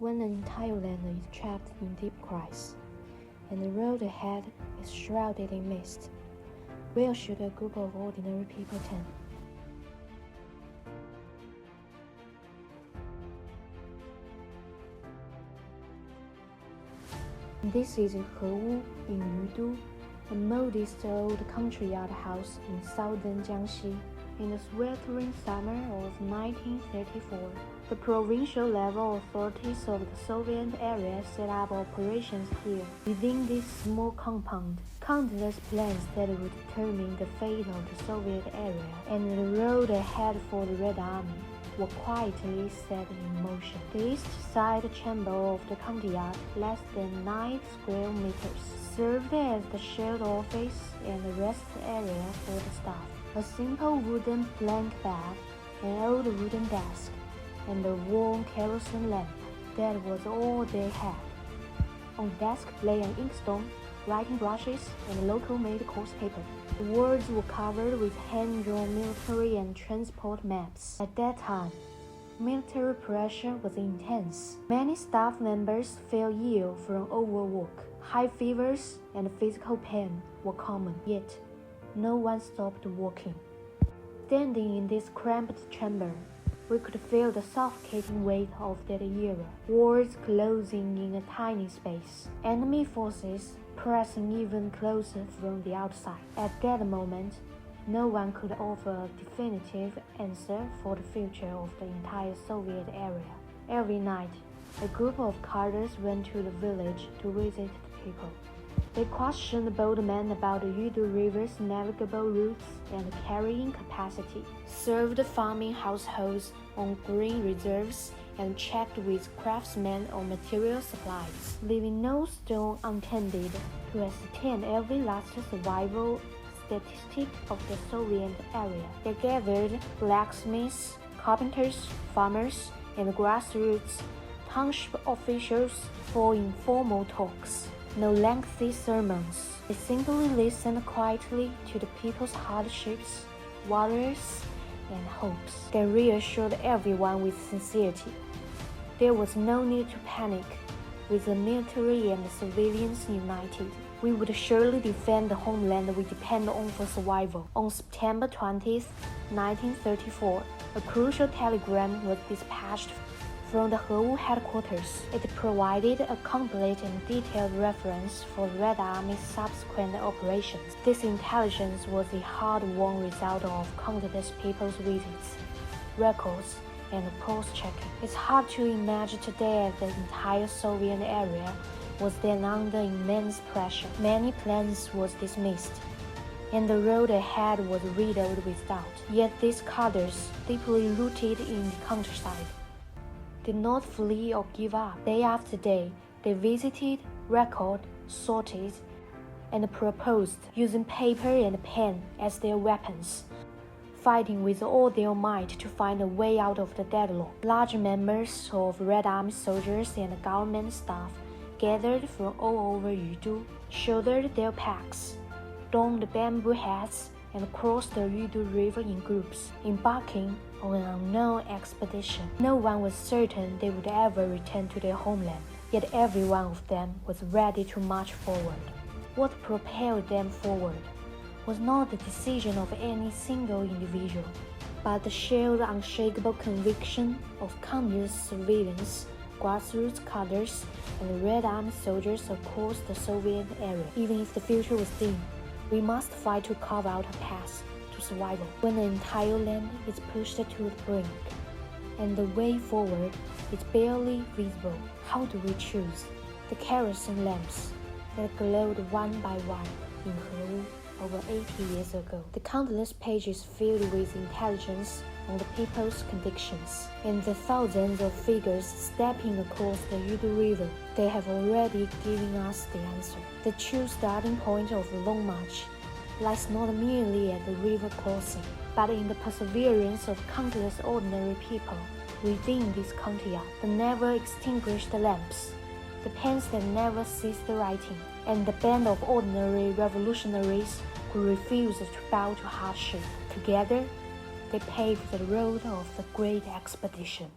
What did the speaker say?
when the entire land is trapped in deep crisis, and the road ahead is shrouded in mist. Where should a group of ordinary people turn? This is Hewu in Yudu, a modest old country-yard house in southern Jiangxi. In the sweltering summer of 1934, the provincial-level authorities of the Soviet area set up operations here. Within this small compound, countless plans that would determine the fate of the Soviet area and the road ahead for the Red Army were quietly set in motion. The east side chamber of the county yard, less than 9 square meters, served as the shared office and the rest area for the staff. A simple wooden plank bed, an old wooden desk, and a worn kerosene lamp. That was all they had. On the desk lay an inkstone, writing brushes, and local-made course paper. The walls were covered with hand-drawn military and transport maps. At that time, military pressure was intense. Many staff members fell ill from overwork. High fevers and physical pain were common, yet no one stopped working. Standing in this cramped chamber, we could feel the suffocating weight of that era. Walls closing in a tiny space. Enemy forces pressing even closer from the outside. At that moment, no one could offer a definitive answer for the future of the entire Soviet area. Every night, a group of carters went to the village to visit the people. They questioned the boatmen about the Yudu River's navigable routes and carrying capacity, served farming households on grain reserves, and checked with craftsmen on material supplies, leaving no stone untended to ascertain every last survival statistic of the Soviet area. They gathered blacksmiths, carpenters, farmers, and grassroots township officials for informal talks. No lengthy sermons. They simply listened quietly to the people's hardships, worries, and hopes. They reassured everyone with sincerity. There was no need to panic. With the military and the civilians united, we would surely defend the homeland we depend on for survival. On September 20, 1934, a crucial telegram was dispatched from the Hewu headquarters. It provided a complete and detailed reference for the Red Army's subsequent operations. This intelligence was the hard-won result of countless people's visits, records, and cross-checking. It's hard to imagine today that the entire Soviet area was then under immense pressure. Many plans was dismissed, and the road ahead was riddled with doubt. Yet these cadres, deeply rooted in the countryside, did not flee or give up. Day after day, they visited, recorded, sorted, and proposed, using paper and pen as their weapons, fighting with all their might to find a way out of the deadlock. Large members of Red Army soldiers and government staff gathered from all over Yudu, shouldered their packs, donned bamboo hats, and crossed the Yudu River in groups, embarking on an unknown expedition. No one was certain they would ever return to their homeland, yet every one of them was ready to march forward. What propelled them forward was not the decision of any single individual, but the shared unshakable conviction of countless civilians, grassroots cadres, and Red Army soldiers across the Soviet area. Even if the future was dim, we must fight to carve out a path to survival. When the entire land is pushed to the brink, and the way forward is barely visible, how do we choose? The kerosene lamps that glowed one by one in Hewu over 80 years ago. The countless pages filled with intelligence on the people's convictions, and the thousands of figures stepping across the Yudu River. They have already given us the answer. The true starting point of the long march lies not merely at the river crossing, but in the perseverance of countless ordinary people within this county-yard. The never extinguished lamps, the pens that never ceased writing, and the band of ordinary revolutionaries who refused to bow to hardship. Together, they paved the road of the great expedition.